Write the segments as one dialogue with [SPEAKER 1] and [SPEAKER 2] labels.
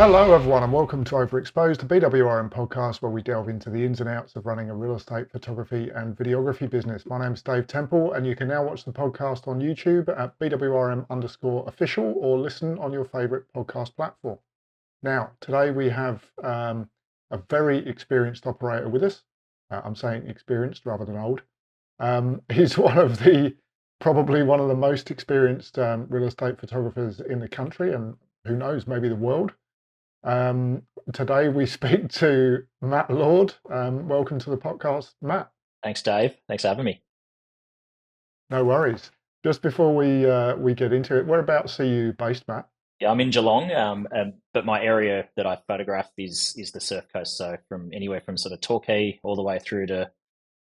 [SPEAKER 1] Hello, everyone, and welcome to Overexposed, the BWRM podcast where we delve into the ins and outs of running a real estate photography and videography business. My name's Dave Temple, and you can now watch the podcast on YouTube at BWRM_official or listen on your favorite podcast platform. Now, today we have a very experienced operator with us. I'm saying experienced rather than old. He's probably one of the most experienced real estate photographers in the country, and who knows, maybe the world. Today we speak to Matt Lord. Welcome to the podcast, Matt.
[SPEAKER 2] Thanks, Dave. Thanks for having me.
[SPEAKER 1] No worries. Just before we get into it, whereabouts are you based, Matt?
[SPEAKER 2] Yeah, I'm in Geelong, but my area that I photograph is the surf coast. So from anywhere from sort of Torquay all the way through to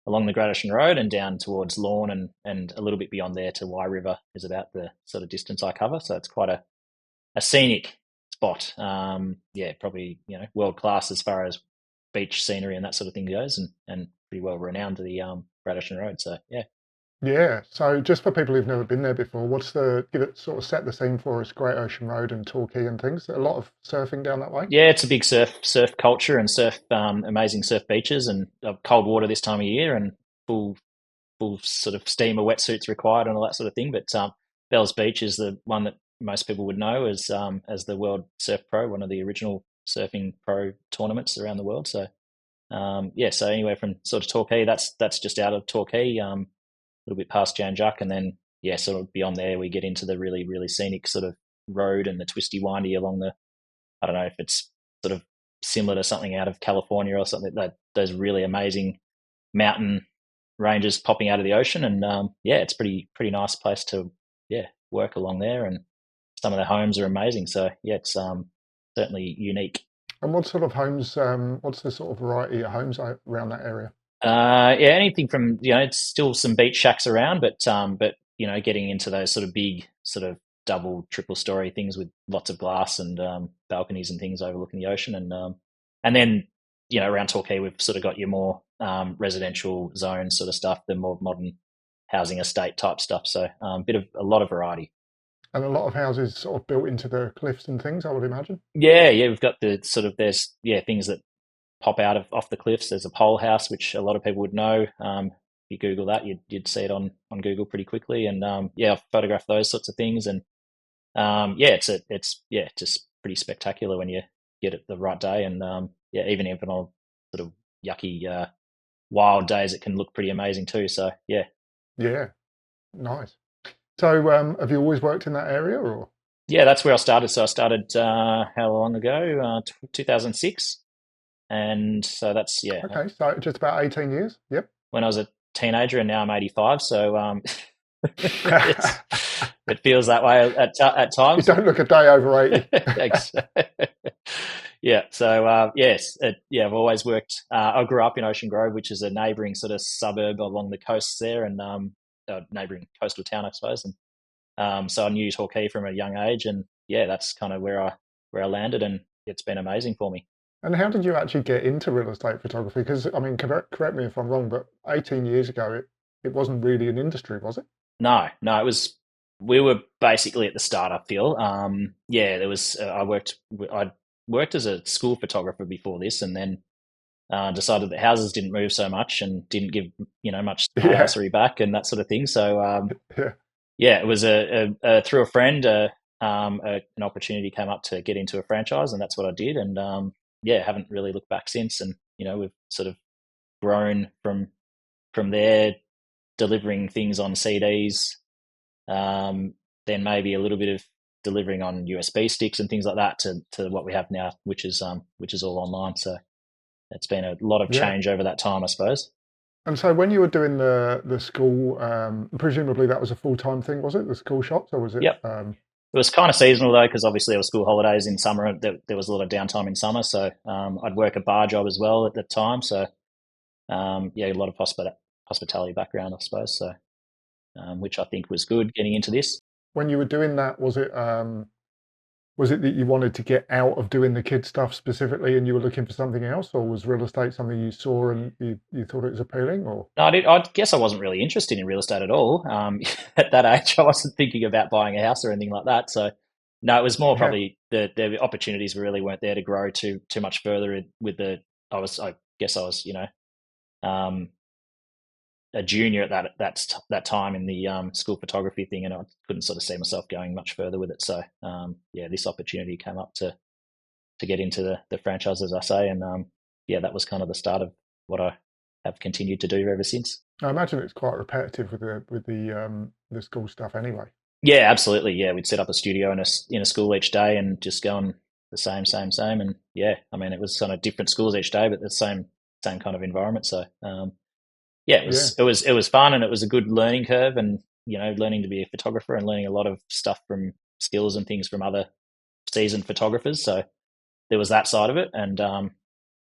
[SPEAKER 2] along the Gradiston Road and down towards Lorne and a little bit beyond there to Wye River is about the sort of distance I cover. So it's quite a scenic spot. Yeah, probably world class as far as beach scenery and that sort of thing goes, and pretty well renowned the Gradiston Road. So yeah.
[SPEAKER 1] Yeah. So just for people who've never been there before, give it sort of set the scene for us, Great Ocean Road and Torquay and things. A lot of surfing down that way.
[SPEAKER 2] Yeah, it's a big surf culture and amazing surf beaches and cold water this time of year and full sort of steamer wetsuits required and all that sort of thing. But Bells Beach is the one that most people would know as the World Surf Pro, one of the original surfing pro tournaments around the world. So yeah, so anywhere from sort of Torquay, that's just out of Torquay, a little bit past Jan Juc, and then yeah, sort of beyond there we get into the really really scenic sort of road and the twisty windy along the. I don't know if it's sort of similar to something out of California or something, that those really amazing mountain ranges popping out of the ocean, and yeah, it's pretty nice place to work along there, and some of the homes are amazing. So yeah, it's certainly unique.
[SPEAKER 1] And what sort of homes? What's the sort of variety of homes around that area?
[SPEAKER 2] Yeah, anything from it's still some beach shacks around, but getting into those sort of big sort of double, triple story things with lots of glass and balconies and things overlooking the ocean, and then around Torquay we've sort of got your more residential zone sort of stuff, the more modern housing estate type stuff. So a lot of variety.
[SPEAKER 1] And a lot of houses sort of built into the cliffs and things, I would imagine.
[SPEAKER 2] Yeah, we've got the sort of there's things that pop out of off the cliffs. There's a pole house, which a lot of people would know. If you Google that, you'd see it on Google pretty quickly. And yeah, I've photographed those sorts of things. And yeah, it's just pretty spectacular when you get it the right day. And yeah, even on sort of yucky wild days, it can look pretty amazing too. So yeah.
[SPEAKER 1] Yeah, nice. So have you always worked in that area, or?
[SPEAKER 2] Yeah, that's where I started. So I started how long ago? 2006. And so that's
[SPEAKER 1] Okay, so just about 18 years. Yep.
[SPEAKER 2] When I was a teenager, and now I'm 85. So it feels that way at times.
[SPEAKER 1] You don't look a day over 80.
[SPEAKER 2] Thanks. Yeah. So yes, I've always worked. I grew up in Ocean Grove, which is a neighbouring sort of suburb along the coasts there, and neighbouring coastal town, I suppose. And so I knew Torquay from a young age, and yeah, that's kind of where I landed, and it's been amazing for me.
[SPEAKER 1] And how did you actually get into real estate photography? Because I mean, correct me if I'm wrong, but 18 years ago, it wasn't really an industry, was it?
[SPEAKER 2] No, it was. We were basically at the start. I feel. Yeah, there was. I worked as a school photographer before this, and then decided that houses didn't move so much and didn't give much
[SPEAKER 1] Yeah.
[SPEAKER 2] housery back and that sort of thing. So
[SPEAKER 1] Yeah.
[SPEAKER 2] yeah, it was through a friend. An opportunity came up to get into a franchise, and that's what I did. And yeah, haven't really looked back since. And we've sort of grown from there, delivering things on CDs, then maybe a little bit of delivering on USB sticks and things like that to what we have now, which is all online. So it's been a lot of
[SPEAKER 1] Yeah.
[SPEAKER 2] change over that time, I suppose.
[SPEAKER 1] And so when you were doing the school, presumably that was a full-time thing, was it? The school shots, or was it?
[SPEAKER 2] Yep. It was kind of seasonal though, because obviously there were school holidays in summer. There was a lot of downtime in summer, so I'd work a bar job as well at the time. So yeah, a lot of hospitality background, I suppose. So which I think was good getting into this.
[SPEAKER 1] When you were doing that, was it that you wanted to get out of doing the kid stuff specifically, and you were looking for something else, or was real estate something you saw and you thought it was appealing? Or
[SPEAKER 2] No, I guess I wasn't really interested in real estate at all. At that age, I wasn't thinking about buying a house or anything like that. So No, it was more
[SPEAKER 1] Yeah,
[SPEAKER 2] probably the opportunities really weren't there to grow too much further with the. I guess I was um, a junior at that time in the school photography thing, and I couldn't sort of see myself going much further with it. So yeah, this opportunity came up to get into the franchise, as I say, and yeah, that was kind of the start of what I have continued to do ever since.
[SPEAKER 1] I imagine it's quite repetitive with the school stuff anyway.
[SPEAKER 2] Yeah, absolutely. Yeah, we'd set up a studio in a school each day and just go on the same, and yeah, I mean, it was kind of different schools each day, but the same kind of environment. So yeah,
[SPEAKER 1] Yeah,
[SPEAKER 2] it was fun, and it was a good learning curve, and learning to be a photographer and learning a lot of stuff from skills and things from other seasoned photographers. So there was that side of it, and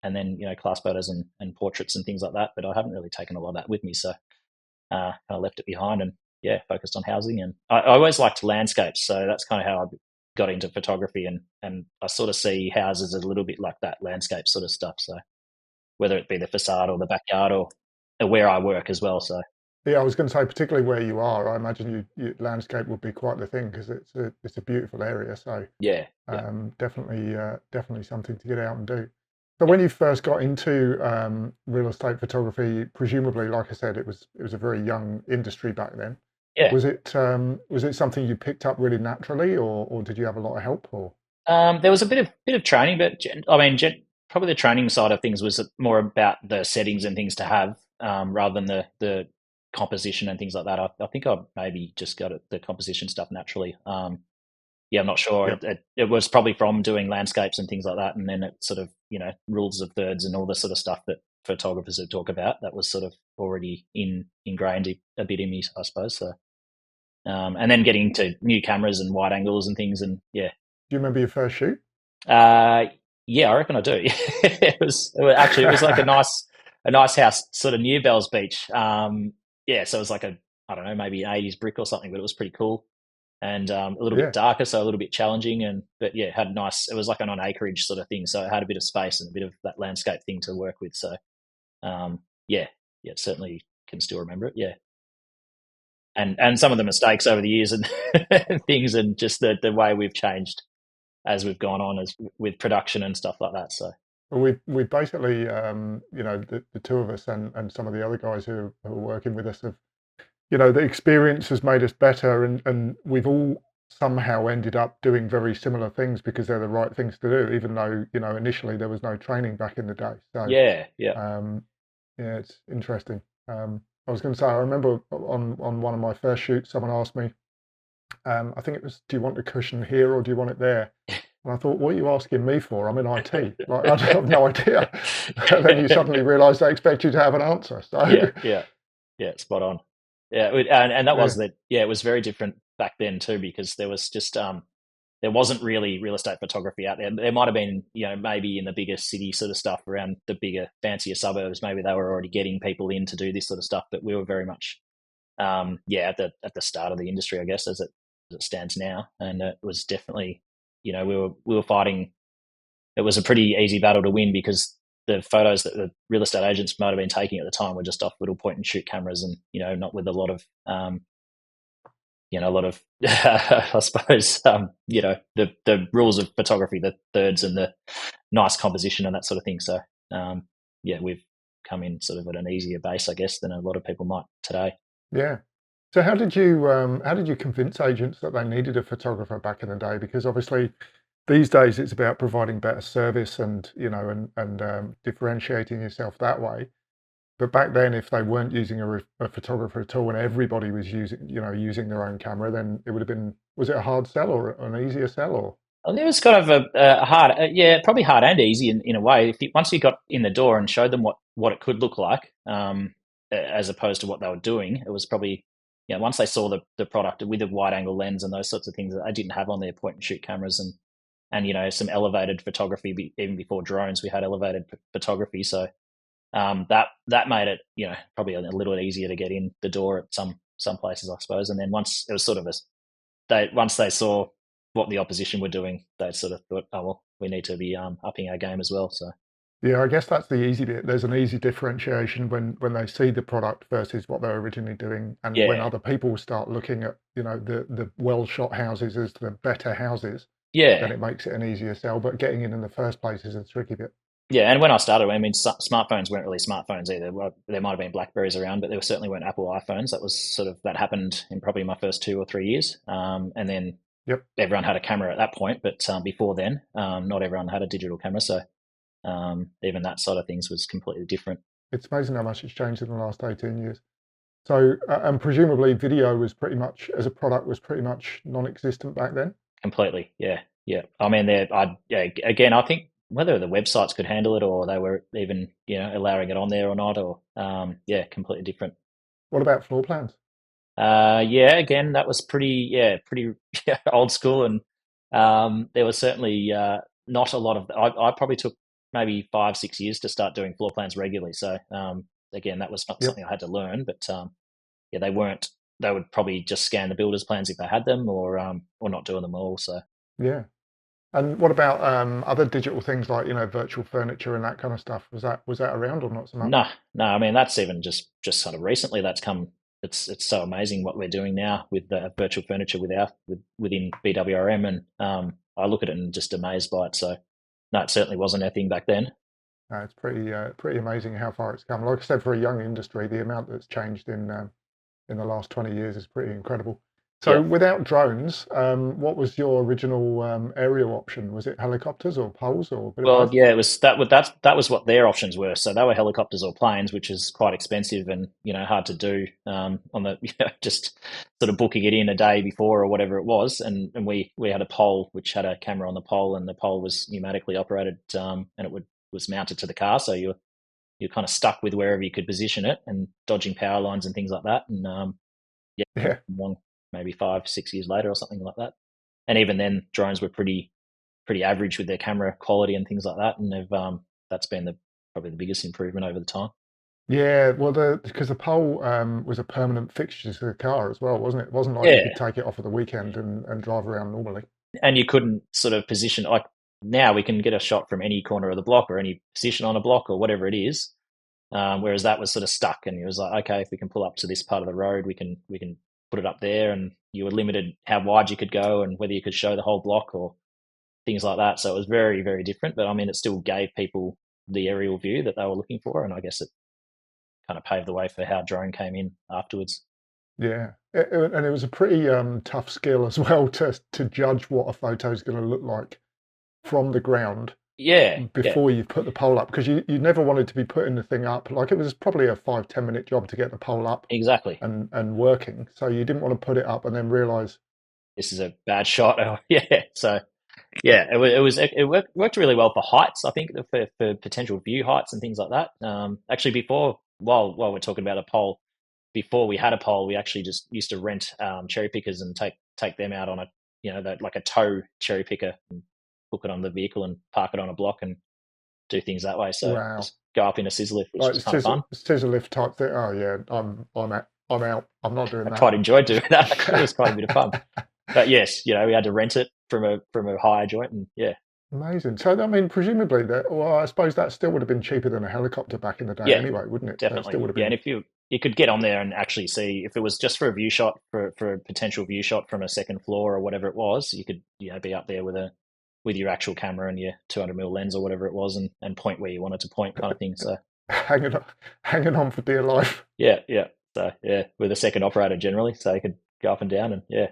[SPEAKER 2] then class photos and portraits and things like that. But I haven't really taken a lot of that with me, so kind of left it behind and yeah, focused on housing. And I always liked landscapes, so that's kind of how I got into photography. And I sort of see houses as a little bit like that landscape sort of stuff. So whether it be the facade or the backyard or where I work as well. So
[SPEAKER 1] yeah. I was going to say, particularly where you are, I imagine landscape would be quite the thing because it's a beautiful area. So
[SPEAKER 2] yeah, yeah,
[SPEAKER 1] definitely something to get out and do. So when you first got into real estate photography, presumably, like I said, it was a very young industry back then.
[SPEAKER 2] yeah.
[SPEAKER 1] Was it something you picked up really naturally, or did you have a lot of help? Or
[SPEAKER 2] There was a bit of training, but I mean, probably the training side of things was more about the settings and things to have, rather than the composition and things like that. I think I maybe just got the composition stuff naturally. Yeah, I'm not sure.
[SPEAKER 1] yeah,
[SPEAKER 2] It was probably from doing landscapes and things like that, and then it sort of rules of thirds and all the sort of stuff that photographers would talk about. That was sort of already ingrained a bit in me, I suppose. So, and then getting to new cameras and wide angles and things, and yeah,
[SPEAKER 1] do you remember your first shoot?
[SPEAKER 2] uh, yeah, I reckon I do. Actually, it was like a nice house sort of near Bells Beach. Yeah, so it was like I don't know, maybe an 80s brick or something, but it was pretty cool and a little bit
[SPEAKER 1] Yeah,
[SPEAKER 2] darker, so a little bit challenging. And but yeah, it had nice. It was like an on acreage sort of thing, so it had a bit of space and a bit of that landscape thing to work with. So yeah, yeah, certainly can still remember it. Yeah, and some of the mistakes over the years and things, and just the way we've changed as we've gone on as with production and stuff like that. So
[SPEAKER 1] well, we basically the two of us and some of the other guys who are working with us have the experience has made us better, and we've all somehow ended up doing very similar things because they're the right things to do, even though initially there was no training back in the day. So
[SPEAKER 2] yeah, yeah,
[SPEAKER 1] um, yeah, it's interesting. I was going to say, I remember on one of my first shoots, someone asked me, I think it was, "Do you want the cushion here or do you want it there?" And I thought, "What are you asking me for? I'm in IT. Like, I have no idea." And then you suddenly realise they expect you to have an answer.
[SPEAKER 2] yeah,
[SPEAKER 1] So
[SPEAKER 2] yeah, yeah, spot on. Yeah, and that
[SPEAKER 1] yeah,
[SPEAKER 2] was that. Yeah, it was very different back then too because there was just there wasn't really real estate photography out there. There might have been, maybe in the bigger city sort of stuff around the bigger, fancier suburbs. Maybe they were already getting people in to do this sort of stuff, but we were very much, yeah, at the start of the industry, I guess, as it stands now. And it was definitely, we were fighting. It was a pretty easy battle to win because the photos that the real estate agents might have been taking at the time were just off little point and shoot cameras, and not with a lot of a lot of I suppose the rules of photography, the thirds and the nice composition and that sort of thing. So yeah, we've come in sort of at an easier base, I guess, than a lot of people might today.
[SPEAKER 1] yeah. So how did you convince agents that they needed a photographer back in the day? Because obviously these days it's about providing better service and differentiating yourself that way. But back then, if they weren't using a photographer at all, and everybody was using their own camera, then it would have been, was it a hard sell or an easier sell? Or
[SPEAKER 2] Well, it was kind of a hard, yeah, probably hard and easy in a way. Once you got in the door and showed them what it could look like, as opposed to what they were doing, it was probably, once they saw the product with a wide angle lens and those sorts of things that they didn't have on their point and shoot cameras and some elevated photography, even before drones, we had elevated photography. So that made it, probably a little bit easier to get in the door at some places, I suppose. And then once it was sort of once they saw what the opposition were doing, they sort of thought, oh well, we need to be upping our game as well. So
[SPEAKER 1] Yeah, I guess that's the easy bit. There's an easy differentiation when they see the product versus what they're originally doing, and when
[SPEAKER 2] Yeah,
[SPEAKER 1] other people start looking at, the well shot houses as the better houses, then
[SPEAKER 2] yeah,
[SPEAKER 1] it makes it an easier sell. But getting in the first place is a tricky bit.
[SPEAKER 2] yeah. And when I started, I mean, smartphones weren't really smartphones either. Well, there might have been Blackberries around, but there certainly weren't Apple iPhones. That was sort of that happened in probably my first 2 or 3 years, and then
[SPEAKER 1] Yep.
[SPEAKER 2] everyone had a camera at that point. But before then, not everyone had a digital camera, so even that side of things was completely different.
[SPEAKER 1] It's amazing how much it's changed in the last 18 years. So, and presumably video was pretty much, as a product, was pretty much non-existent back then.
[SPEAKER 2] Completely, yeah, yeah. I mean, yeah, again, I think whether the websites could handle it or they were even allowing it on there or not, or yeah, completely different.
[SPEAKER 1] What about floor plans?
[SPEAKER 2] Yeah, again, that was pretty old school, and there was certainly not a lot of. I probably took maybe 5 6 years to start doing floor plans regularly. So again, that was not
[SPEAKER 1] Yep.
[SPEAKER 2] something I had to learn, but yeah, they weren't. They would probably just scan the builder's plans if they had them, or not doing them all. So
[SPEAKER 1] Yeah. And what about other digital things like, virtual furniture and that kind of stuff? Was that around or not so much?
[SPEAKER 2] no, no. I mean, that's even just sort of recently that's come. It's so amazing what we're doing now with the virtual furniture within BWRM, and I look at it and just amazed by it. So no, it certainly wasn't a thing back then.
[SPEAKER 1] It's pretty amazing how far it's come. Like I said, for a young industry, the amount that's changed in the last 20 years is pretty incredible. So
[SPEAKER 2] Yeah.
[SPEAKER 1] without drones, what was your original aerial option? Was it helicopters or poles or a bit of
[SPEAKER 2] Well,
[SPEAKER 1] both?
[SPEAKER 2] yeah, it was that was what their options were. So they were helicopters or planes, which is quite expensive and hard to do on the just sort of booking it in a day before or whatever it was. And we had a pole which had a camera on the pole, and the pole was pneumatically operated, and was mounted to the car. So you're kind of stuck with wherever you could position it and dodging power lines and things like that. And yeah,
[SPEAKER 1] Yeah,
[SPEAKER 2] along maybe 5 6 years later or something like that. And even then, drones were pretty average with their camera quality and things like that. And they've that's been the probably the biggest improvement over the time.
[SPEAKER 1] yeah. Well, because the pole was a permanent fixture to the car as well, wasn't it? It wasn't like you could
[SPEAKER 2] Yeah,
[SPEAKER 1] take it off at the weekend and drive around normally.
[SPEAKER 2] and you couldn't sort of position like now we can get a shot from any corner of the block or any position on a block or whatever it is. Whereas that was sort of stuck, and it was like, okay, if we can pull up to this part of the road, we can put it up there, and you were limited how wide you could go and whether you could show the whole block or things like that. So it was very very different, but I mean, it still gave people the aerial view that they were looking for, and I guess it kind of paved the way for how drone came in afterwards.
[SPEAKER 1] Yeah, and it was a pretty tough skill as well to judge what a photo is going to look like from the ground
[SPEAKER 2] Yeah, yeah,
[SPEAKER 1] before you put the pole up, because you never wanted to be putting the thing up. Like, it was probably a 5-10 minute job to get the pole up
[SPEAKER 2] exactly.
[SPEAKER 1] and working. So you didn't want to put it up and then realize,
[SPEAKER 2] This is a bad shot. Oh, yeah, so yeah, it worked really well for heights. I think for potential view heights and things like that. Actually, before while we're talking about a pole, before we had a pole, we actually just used to rent cherry pickers and take them out on a that like a tow cherry picker and hook it on the vehicle and park it on a block and do things that way. So
[SPEAKER 1] wow,
[SPEAKER 2] just go up in a scissor lift, which
[SPEAKER 1] like
[SPEAKER 2] was kind of fun.
[SPEAKER 1] scissor lift type thing. Oh yeah, I'm out. I'm not doing
[SPEAKER 2] I
[SPEAKER 1] that.
[SPEAKER 2] quite enjoyed doing that. Actually, it was quite a bit of fun. But yes, we had to rent it from a hire joint, and yeah,
[SPEAKER 1] Amazing. So I mean, presumably well, I suppose that still would have been cheaper than a helicopter back in the day
[SPEAKER 2] yeah,
[SPEAKER 1] anyway, wouldn't it? So it still
[SPEAKER 2] definitely.
[SPEAKER 1] would have
[SPEAKER 2] Yeah, and
[SPEAKER 1] been.
[SPEAKER 2] if you could get on there and actually see if it was just for a view shot for a potential view shot from a second floor or whatever it was, you could be up there with your actual camera and your 200 mil lens or whatever it was, and point where you wanted to point, kind of thing. So
[SPEAKER 1] hanging on, hanging on for dear life.
[SPEAKER 2] yeah, yeah. So yeah, with a second operator generally, so you could go up and down, and yeah.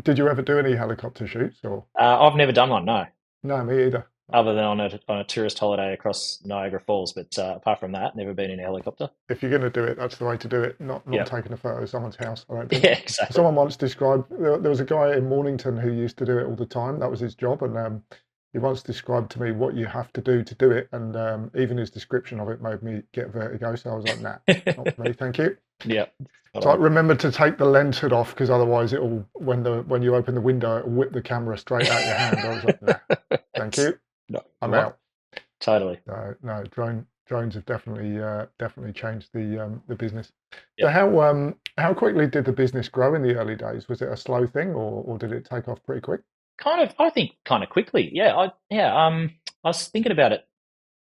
[SPEAKER 1] Did you ever do any helicopter shoots or?
[SPEAKER 2] I've never done one, no,
[SPEAKER 1] No, me either.
[SPEAKER 2] other than on a tourist holiday across Niagara Falls. But apart from that, never been in a helicopter.
[SPEAKER 1] If you're going to do it, that's the way to do it. Not
[SPEAKER 2] Yeah,
[SPEAKER 1] taking a photo of someone's house, I don't think.
[SPEAKER 2] yeah, exactly.
[SPEAKER 1] Someone once described, there was a guy in Mornington who used to do it all the time. That was his job, and he once described to me what you have to do it, and even his description of it made me get vertigo. So I was like, nah, not for me, thank you.
[SPEAKER 2] Yeah, spot
[SPEAKER 1] So I
[SPEAKER 2] on.
[SPEAKER 1] remember to take the lens hood off, because otherwise it'll, when you open the window, it'll whip the camera straight out your hand. I was like, nah, thank
[SPEAKER 2] It's
[SPEAKER 1] you,
[SPEAKER 2] not
[SPEAKER 1] I'm
[SPEAKER 2] what
[SPEAKER 1] out.
[SPEAKER 2] totally.
[SPEAKER 1] No, no, drones have definitely changed the business. So
[SPEAKER 2] Yep.
[SPEAKER 1] how quickly did the business grow in the early days? Was it a slow thing, or did it take off pretty quick?
[SPEAKER 2] Kind of, I think, kind of quickly. Yeah, I was thinking about it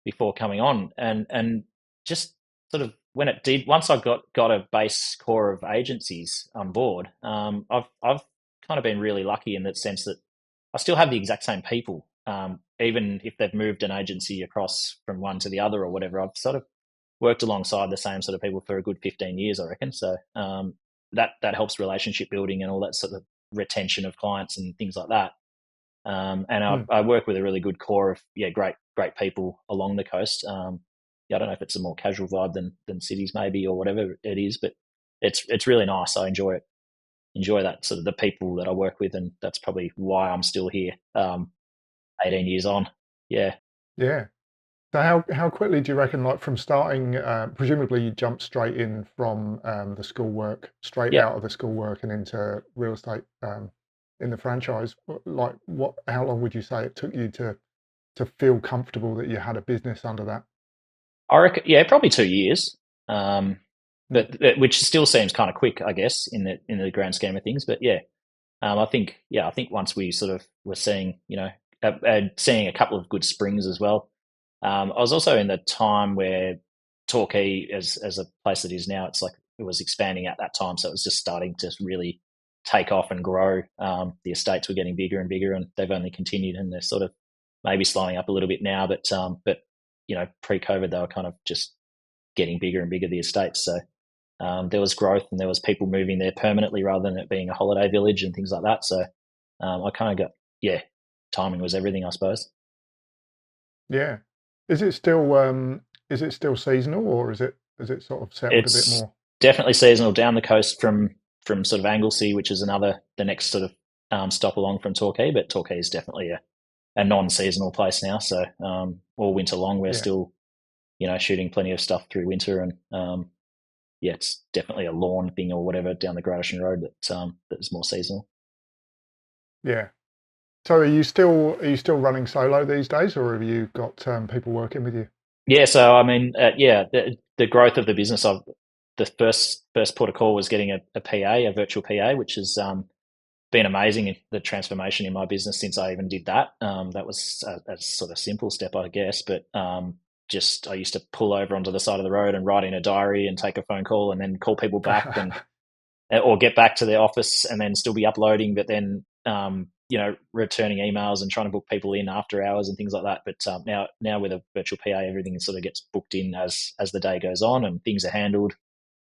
[SPEAKER 2] before coming on, and just sort of when it did, once I got a base core of agencies on board, I've kind of been really lucky in that sense that I still have the exact same people, even if they've moved an agency across from one to the other or whatever. I've sort of worked alongside the same sort of people for a good 15 years, I reckon. So that helps relationship building and all that sort of retention of clients and things like that. And
[SPEAKER 1] Hmm.
[SPEAKER 2] I work with a really good core of great people along the coast. I don't know if it's a more casual vibe than cities maybe or whatever it is, but it's really nice. I enjoy that sort of the people that I work with, and that's probably why I'm still here. 18 years on, yeah,
[SPEAKER 1] Yeah. So how quickly do you reckon, like from starting, presumably you jumped straight in from the schoolwork, straight
[SPEAKER 2] yeah.
[SPEAKER 1] out of the schoolwork and into real estate in the franchise. Like how long would you say it took you to feel comfortable that you had a business under that?
[SPEAKER 2] I reckon, yeah, probably 2 years, um,
[SPEAKER 1] Mm.
[SPEAKER 2] but which still seems kind of quick, I guess, in the grand scheme of things. But yeah, I think once we sort of were seeing, seeing a couple of good springs as well. I was also in the time where Torquay, as a place that is now, it's like it was expanding at that time, so it was just starting to really take off and grow. The estates were getting bigger and bigger, and they've only continued, and they're sort of maybe slowing up a little bit now. But pre-COVID, they were kind of just getting bigger and bigger, the estates. So there was growth and there was people moving there permanently rather than it being a holiday village and things like that. So I kind of got, yeah, timing was everything, I suppose.
[SPEAKER 1] Yeah. Is it still seasonal, or is it sort of settled a bit
[SPEAKER 2] It's
[SPEAKER 1] more?
[SPEAKER 2] definitely seasonal down the coast from sort of Anglesey, which is the next sort of stop along from Torquay. But Torquay is definitely a non-seasonal place now. So all winter long, we're
[SPEAKER 1] Yeah.
[SPEAKER 2] still shooting plenty of stuff through winter, and yeah, it's definitely a lawn thing or whatever down the Great Ocean Road that is more seasonal.
[SPEAKER 1] Yeah. So are you still running solo these days, or have you got people working with you?
[SPEAKER 2] Yeah, so I mean, the growth of the business. The first port of call was getting a PA, a virtual PA, which has been amazing. The transformation in my business since I even did that. That was a sort of simple step, I guess, but just I used to pull over onto the side of the road and write in a diary and take a phone call and then call people back and or get back to the office and then still be uploading, but then returning emails and trying to book people in after hours and things like that. But now with a virtual PA, everything sort of gets booked in as the day goes on and things are handled.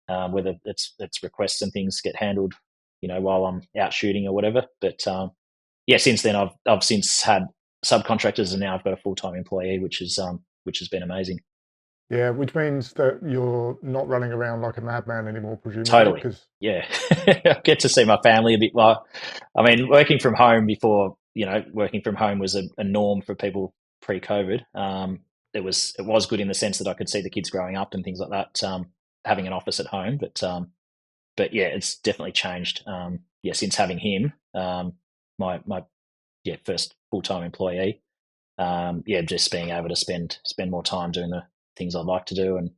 [SPEAKER 2] Whether it's requests and things get handled, while I'm out shooting or whatever. But yeah, since then I've since had subcontractors and now I've got a full time employee, which has been amazing.
[SPEAKER 1] Yeah, which means that you're not running around like a madman anymore, presumably,
[SPEAKER 2] Totally.
[SPEAKER 1] because
[SPEAKER 2] Yeah. I get to see my family a bit more. I mean, working from home before, working from home was a norm for people pre-COVID. It was good in the sense that I could see the kids growing up and things like that, having an office at home. But yeah, it's definitely changed. Yeah, since having him, my first full-time employee. Yeah, just being able to spend more time doing the things I'd like to do and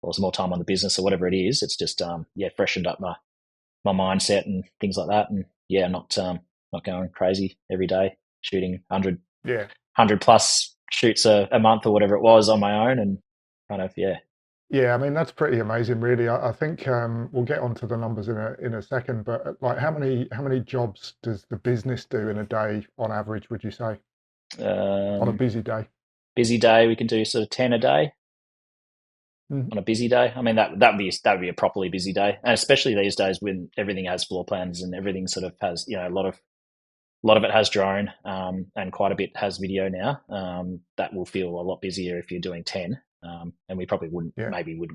[SPEAKER 2] also more time on the business or whatever it is. It's just freshened up my mindset and things like that. And yeah, not going crazy every day shooting
[SPEAKER 1] yeah,
[SPEAKER 2] 100 plus shoots a month or whatever it was on my own and kind of yeah.
[SPEAKER 1] yeah. I mean, that's pretty amazing, really. I think we'll get onto the numbers in a second, but like, how many jobs does the business do in a day on average? Would you say on a
[SPEAKER 2] Um,
[SPEAKER 1] busy day?
[SPEAKER 2] Busy day we can do sort of 10 a day
[SPEAKER 1] Mhm.
[SPEAKER 2] on a busy day. I mean that would be a properly busy day, and especially these days when everything has floor plans and everything sort of has a lot of it has drone, and quite a bit has video now. That will feel a lot busier if you're doing 10. And we probably
[SPEAKER 1] Yeah,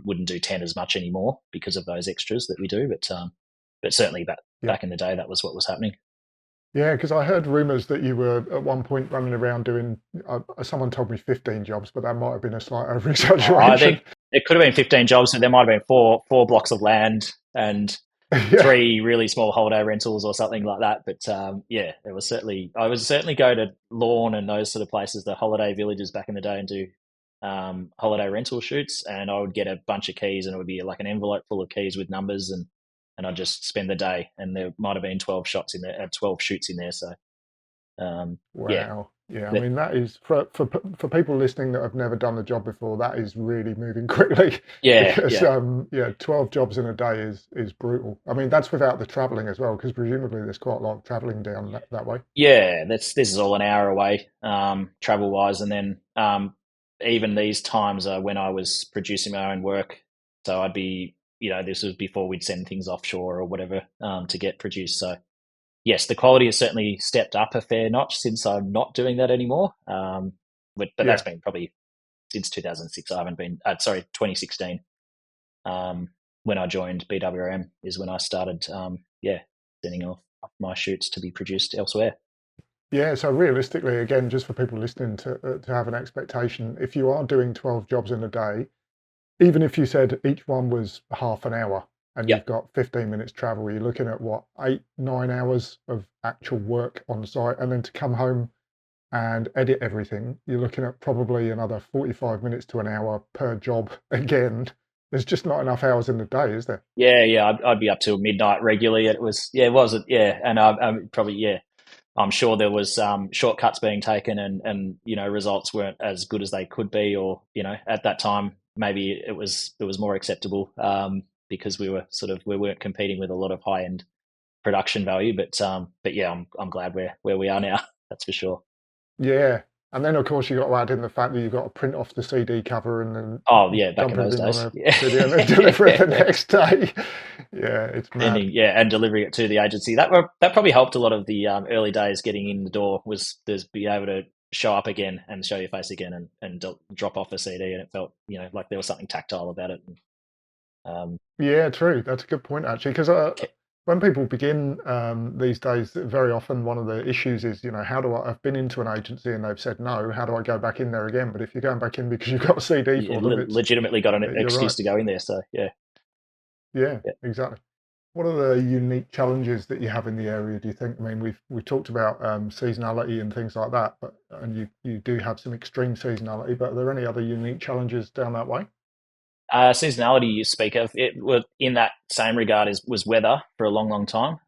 [SPEAKER 2] wouldn't do 10 as much anymore because of those extras that we do. But certainly
[SPEAKER 1] yeah.
[SPEAKER 2] back in the day, that was what was happening.
[SPEAKER 1] Yeah, because I heard rumours that you were at one point running around doing. Someone told me 15 jobs, but that might have been a slight over
[SPEAKER 2] I
[SPEAKER 1] exaggeration.
[SPEAKER 2] think it could have been 15 jobs, but there might have been four blocks of land and
[SPEAKER 1] Yeah,
[SPEAKER 2] three really small holiday rentals or something like that. But yeah, I would certainly go to Lawn and those sort of places, the holiday villages back in the day, and do holiday rental shoots. And I would get a bunch of keys, and it would be like an envelope full of keys with numbers, and I'd just spend the day. And there might have been 12 shots in there, 12 shoots in there. So yeah,
[SPEAKER 1] wow. Yeah, I
[SPEAKER 2] But
[SPEAKER 1] mean that is for people listening that have never done the job before, that is really moving quickly
[SPEAKER 2] yeah,
[SPEAKER 1] because
[SPEAKER 2] yeah.
[SPEAKER 1] yeah, 12 jobs in a day is brutal. I mean that's without the traveling as well, because presumably there's quite a lot of traveling down that way.
[SPEAKER 2] Yeah, this is all an hour away, travel wise, and then even these times are when I was producing my own work. So I'd be, this was before we'd send things offshore or whatever to get produced. So yes, the quality has certainly stepped up a fair notch since I'm not doing that anymore. But that's
[SPEAKER 1] Yeah,
[SPEAKER 2] been probably since 2006. I haven't been, sorry, 2016. When I joined BWRM is when I started, sending off my shoots to be produced elsewhere.
[SPEAKER 1] yeah. So realistically, again, just for people listening to have an expectation, if you are doing 12 jobs in a day, even if you said each one was half an hour and
[SPEAKER 2] Yep.
[SPEAKER 1] you've got 15 minutes travel, you're looking at what, 8, 9 hours of actual work on the site. And then to come home and edit everything, you're looking at probably another 45 minutes to an hour per job again. There's just not enough hours in the day, is there?
[SPEAKER 2] Yeah. I'd be up till midnight regularly. It wasn't, yeah. And I'm probably, yeah, I'm sure there was shortcuts being taken and, results weren't as good as they could be, or, at that time, maybe it was more acceptable because we weren't competing with a lot of high end production value. But yeah, I'm glad where we are now. That's for sure.
[SPEAKER 1] Yeah. And then, of course, you got to add in the fact that you've got to print off the CD cover and then
[SPEAKER 2] Oh yeah, back in
[SPEAKER 1] dump
[SPEAKER 2] those
[SPEAKER 1] everything on
[SPEAKER 2] days.
[SPEAKER 1] a
[SPEAKER 2] Yeah.
[SPEAKER 1] video and then deliver it the next day. Yeah, it's mad.
[SPEAKER 2] And delivering it to the agency. That probably helped a lot of the early days getting in the door, was be able to show up again and show your face again and drop off a CD, and it felt like there was something tactile about it. And, um,
[SPEAKER 1] Yeah, true. That's a good point, actually, because when people begin these days, very often one of the issues is, how do I've been into an agency and they've said no, how do I go back in there again? But if you're going back in because you've got a CD
[SPEAKER 2] you
[SPEAKER 1] for them,
[SPEAKER 2] legitimately got an
[SPEAKER 1] you're right.
[SPEAKER 2] excuse to go in there. So yeah,
[SPEAKER 1] Yeah,
[SPEAKER 2] yeah.
[SPEAKER 1] exactly. What are the unique challenges that you have in the area, do you think? I mean, we've talked about seasonality and things like that, but and you do have some extreme seasonality, but are there any other unique challenges down that way?
[SPEAKER 2] Seasonality you speak of, it was in that same regard as was weather for a long, long time.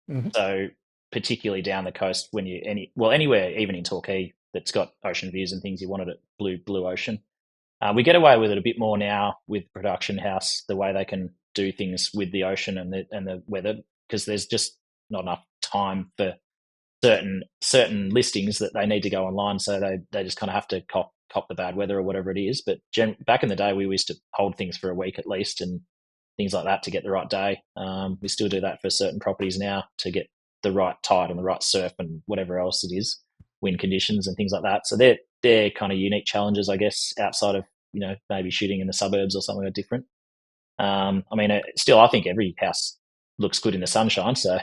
[SPEAKER 1] Hmm.
[SPEAKER 2] So particularly down the coast, when anywhere, even in Torquay, that's got ocean views and things, you wanted it blue ocean. We get away with it a bit more now with production house, the way they can do things with the ocean and the weather, because there's just not enough time for certain listings that they need to go online, so they just kind of have to cop the bad weather or whatever it is. But back in the day, we used to hold things for a week at least and things like that to get the right day. We still do that for certain properties now to get the right tide and the right surf and whatever else it is, wind conditions and things like that. So they're kind of unique challenges, I guess, outside of maybe shooting in the suburbs or somewhere different. I mean, still, I think every house looks good in the sunshine. So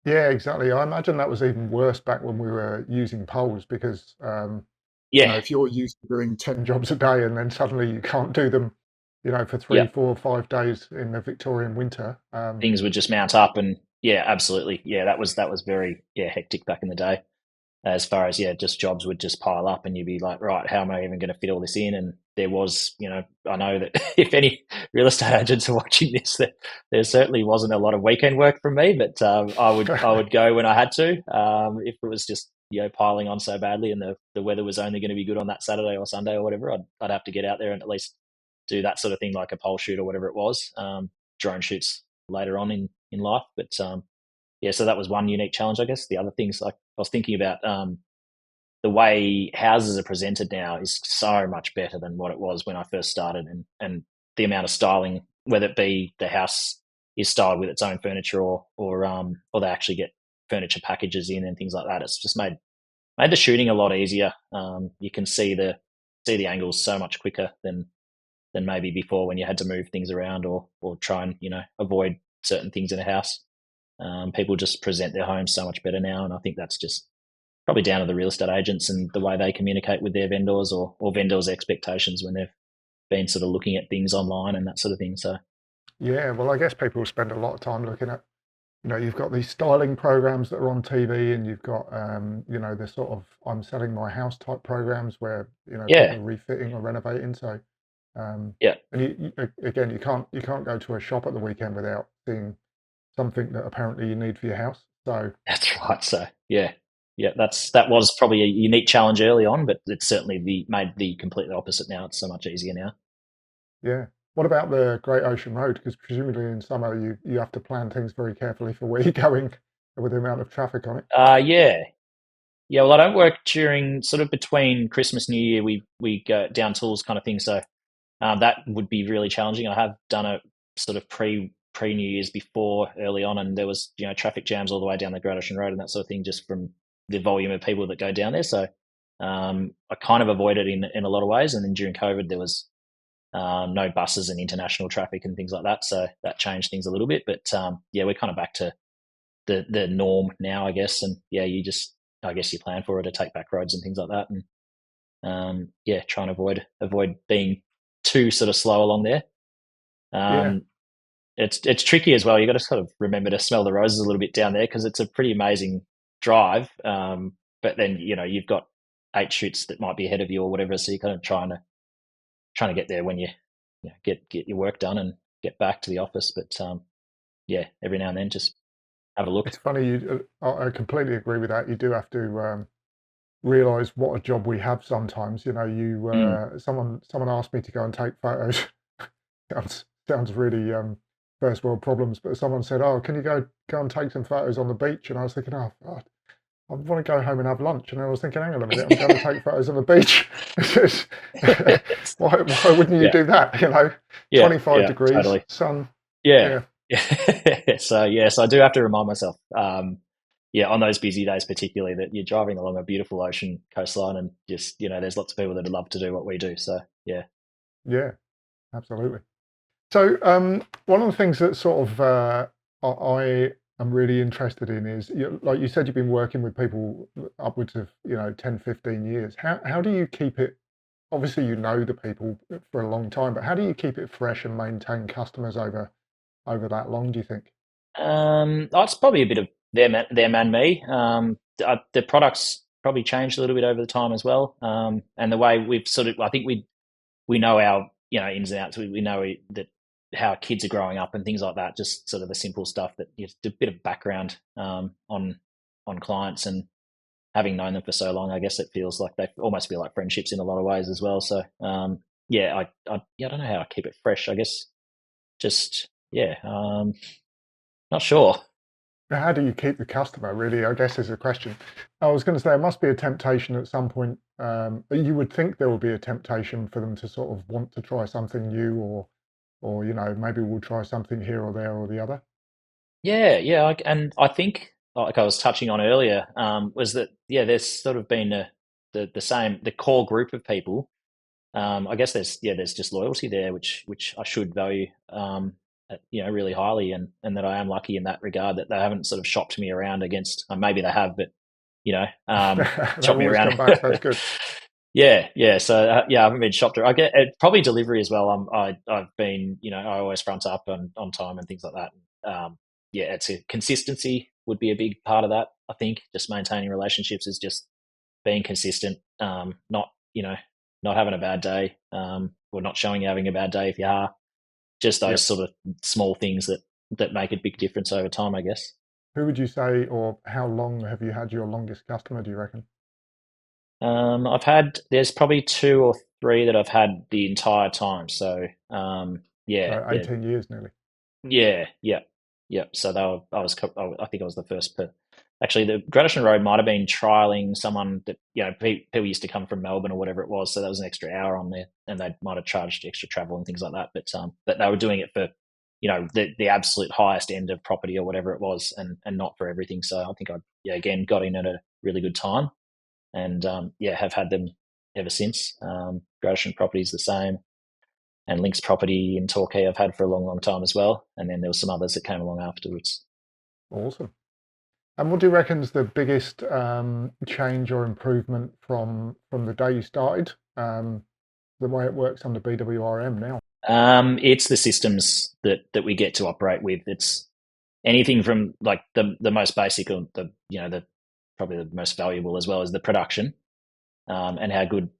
[SPEAKER 1] Yeah, exactly. I imagine that was even worse back when we were using poles because
[SPEAKER 2] yeah,
[SPEAKER 1] if you're used to doing 10 jobs a day and then suddenly you can't do them, for
[SPEAKER 2] yeah,
[SPEAKER 1] 3, 4, 5 days in the Victorian winter.
[SPEAKER 2] things would just mount up, and yeah, absolutely, yeah, that was very hectic back in the day. As far as just jobs would just pile up, and you'd be like, right, how am I even going to fit all this in? And there was, I know that if any real estate agents are watching this, that there certainly wasn't a lot of weekend work from me, but I would go when I had to, if it was just piling on so badly, and the weather was only going to be good on that Saturday or Sunday or whatever. I'd have to get out there and at least do that sort of thing, like a pole shoot or whatever it was, drone shoots later on in life, but yeah, so that was one unique challenge, I guess. The other things, like I was thinking about, the way houses are presented now is so much better than what it was when I first started, and the amount of styling, whether it be the house is styled with its own furniture or they actually get furniture packages in and things like that. It's just made the shooting a lot easier. You can see the angles so much quicker than maybe before, when you had to move things around or try and avoid certain things in a house. People just present their homes so much better now, and I think that's just probably down to the real estate agents and the way they communicate with their vendors, or vendors' expectations when they've been sort of looking at things online and that sort of thing. So
[SPEAKER 1] Yeah, well, I guess people spend a lot of time looking at, you've got these styling programs that are on TV, and you've got, the sort of I'm selling my house type programs where, people
[SPEAKER 2] yeah,
[SPEAKER 1] are refitting or renovating. So,
[SPEAKER 2] yeah,
[SPEAKER 1] and again, you can't go to a shop at the weekend without seeing something that apparently you need for your house. So,
[SPEAKER 2] that's right. So yeah, yeah. That was probably a unique challenge early on, but it's certainly made the completely opposite now. It's so much easier now.
[SPEAKER 1] Yeah. What about the Great Ocean Road? Because presumably in summer you have to plan things very carefully for where you're going with the amount of traffic on it.
[SPEAKER 2] Yeah, yeah. Well, I don't work during sort of between Christmas, New Year. We go down tools kind of thing. So that would be really challenging. I have done it sort of pre New Year's before early on, and there was traffic jams all the way down the Great Ocean Road and that sort of thing, just from the volume of people that go down there. So I kind of avoided it in a lot of ways. And then during COVID, there was no buses and international traffic and things like that, so that changed things a little bit. But yeah, we're kind of back to the norm now, I guess. And yeah, I guess you plan for it to take back roads and things like that, and yeah, try and avoid being too sort of slow along there.
[SPEAKER 1] Yeah.
[SPEAKER 2] Um, it's tricky as well. You got to sort of remember to smell the roses a little bit down there because it's a pretty amazing drive. But then you've got 8 chutes that might be ahead of you or whatever, so you're kind of trying to get there when you get your work done and get back to the office. But yeah, every now and then just have a look.
[SPEAKER 1] It's funny. I completely agree with that. You do have to realize what a job we have sometimes.
[SPEAKER 2] Mm.
[SPEAKER 1] Someone asked me to go and take photos. Sounds really first world problems, but someone said, "Oh, can you go and take some photos on the beach?" And I was thinking, "Oh, God, I want to go home and have lunch." And I was thinking, "Hang on a minute, I'm going to take photos on the beach." Why wouldn't you
[SPEAKER 2] Yeah,
[SPEAKER 1] do that? 25
[SPEAKER 2] yeah,
[SPEAKER 1] degrees,
[SPEAKER 2] totally.
[SPEAKER 1] sun.
[SPEAKER 2] Yeah,
[SPEAKER 1] Yeah,
[SPEAKER 2] yeah. So yes, I do have to remind myself. Yeah, on those busy days, particularly, that you're driving along a beautiful ocean coastline, and just there's lots of people that would love to do what we do. So yeah.
[SPEAKER 1] yeah, absolutely. So, one of the things that sort of I am really interested in is, like you said, you've been working with people upwards of 10, 15 years. How do you keep it? Obviously, you know the people for a long time, but how do you keep it fresh and maintain customers over that long? Do you think?
[SPEAKER 2] Oh, it's probably a bit of them and me. The products probably changed a little bit over the time as well, and the way we've sort of, I think we know our ins and outs. We know that how kids are growing up and things like that. Just sort of the simple stuff that just a bit of background on clients, and having known them for so long, I guess it feels like they almost feel like friendships in a lot of ways as well. So yeah, yeah, I don't know how I keep it fresh. I guess just yeah, not sure.
[SPEAKER 1] How do you keep the customer, really, I guess, is the question. I was going to say, it must be a temptation at some point. You would think there will be a temptation for them to sort of want to try something new, or maybe we'll try something here or there or the other.
[SPEAKER 2] Yeah, yeah, and I think like I was touching on earlier, was that yeah, there's sort of been the same the core group of people. I guess there's just loyalty there, which I should value, really highly, and that I am lucky in that regard that they haven't sort of shopped me around against. Maybe they have, but you know,
[SPEAKER 1] They
[SPEAKER 2] shopped me
[SPEAKER 1] always
[SPEAKER 2] around.
[SPEAKER 1] come back. That's good.
[SPEAKER 2] Yeah, yeah. So yeah, I haven't been shopped. I get probably delivery as well. I've been I always front up on time and things like that. Yeah, it's a consistency would be a big part of that. I think just maintaining relationships is just being consistent. Not not having a bad day, or not showing you having a bad day if you are. Just those
[SPEAKER 1] Yep.
[SPEAKER 2] sort of small things that make a big difference over time, I guess.
[SPEAKER 1] Who would you say, or how long have you had your longest customer, do you reckon?
[SPEAKER 2] There's probably 2 or 3 that I've had the entire time. So yeah,
[SPEAKER 1] So
[SPEAKER 2] they're
[SPEAKER 1] 18 years nearly.
[SPEAKER 2] yeah, yeah, yeah. So I think I was the first, but actually, the Gradiston Road might have been trialing someone that people used to come from Melbourne or whatever it was, so that was an extra hour on there, and they might have charged extra travel and things like that. But they were doing it for the absolute highest end of property or whatever it was, and not for everything. So I think I again got in at a really good time, and yeah, have had them ever since. Gradiston Property's the same, and Link's Property in Torquay I've had for a long, long time as well. And then there were some others that came along afterwards.
[SPEAKER 1] Awesome. And what do you reckon's the biggest change or improvement from the day you started, the way it works under BWRM now?
[SPEAKER 2] It's the systems that we get to operate with. It's anything from like the most basic, or the probably the most valuable as well, as the production, and how good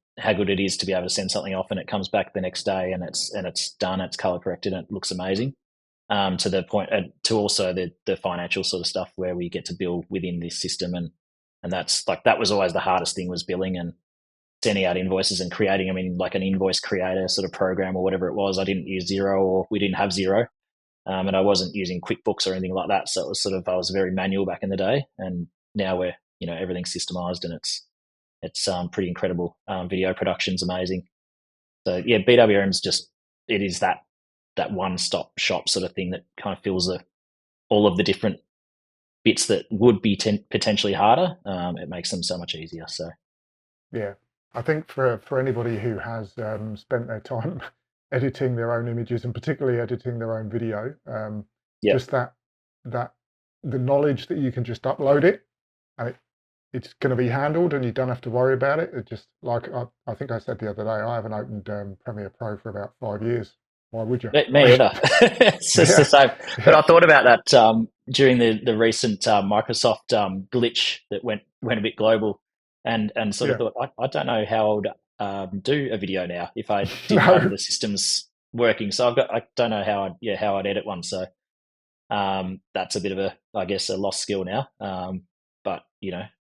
[SPEAKER 2] it is to be able to send something off and it comes back the next day and it's done, it's color corrected, and it looks amazing. To the point, to also the financial sort of stuff where we get to build within this system, and And that was always the hardest thing, was billing and sending out invoices and creating them in like an invoice creator sort of program or whatever it was. I didn't use Xero, or we didn't have Xero. And I wasn't using QuickBooks or anything like that. So it was I was very manual back in the day, and now we're, everything's systemized, and it's pretty incredible. Video production's amazing. So yeah, BWRM's it is that one-stop shop sort of thing that kind of fills all of the different bits that would be potentially harder. It makes them so much easier. So
[SPEAKER 1] yeah, I think for anybody who has spent their time editing their own images, and particularly editing their own video,
[SPEAKER 2] yeah,
[SPEAKER 1] just that the knowledge that you can just upload it and it's going to be handled and you don't have to worry about it. It just, like I think I said the other day, I haven't opened Premiere Pro for about 5 years. Why would you?
[SPEAKER 2] me either. It's just the same. But I thought about that during the recent Microsoft glitch that went a bit global, and sort of thought, I don't know how I would do a video now if I didn't have the systems working. So I don't know how I'd edit one. So that's a bit of a lost skill now. But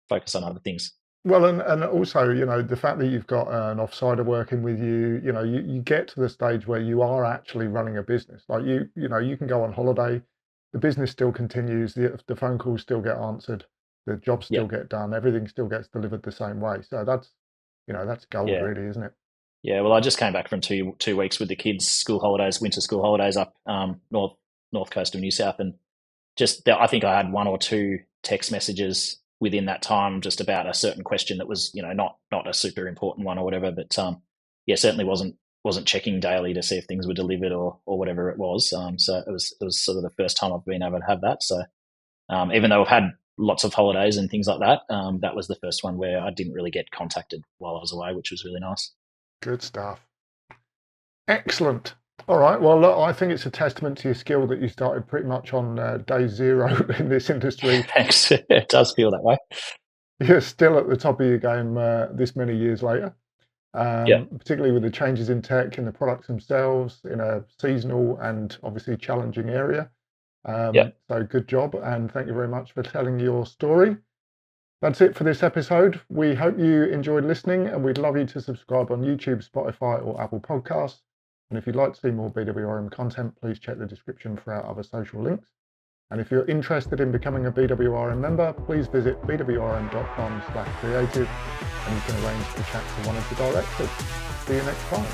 [SPEAKER 2] focus on other things.
[SPEAKER 1] Well, and also, the fact that you've got an offsider working with you, you get to the stage where you are actually running a business. Like you can go on holiday, the business still continues, the phone calls still get answered, the jobs still get done, everything still gets delivered the same way. So that's gold, really, isn't it?
[SPEAKER 2] Yeah. Well, I just came back from 2 weeks with the kids' school holidays, winter school holidays up north coast of New South, and I think I had one or two text messages within that time just about a certain question that was not a super important one or whatever, but certainly wasn't checking daily to see if things were delivered or whatever it was. So it was sort of the first time I've been able to have that. So even though I've had lots of holidays and things like that, that was the first one where I didn't really get contacted while I was away, which was really nice.
[SPEAKER 1] Good stuff. Excellent. All right. Well, look, I think it's a testament to your skill that you started pretty much on day zero in this industry.
[SPEAKER 2] Thanks. It does feel that way.
[SPEAKER 1] You're still at the top of your game this many years later, particularly with the changes in tech and the products themselves in a seasonal and obviously challenging area. So good job, and thank you very much for telling your story. That's it for this episode. We hope you enjoyed listening, and we'd love you to subscribe on YouTube, Spotify, or Apple Podcasts. And if you'd like to see more BWRM content, please check the description for our other social links. And if you're interested in becoming a BWRM member, please visit bwrm.com/creative, and you can arrange to chat to one of the directors. See you next time.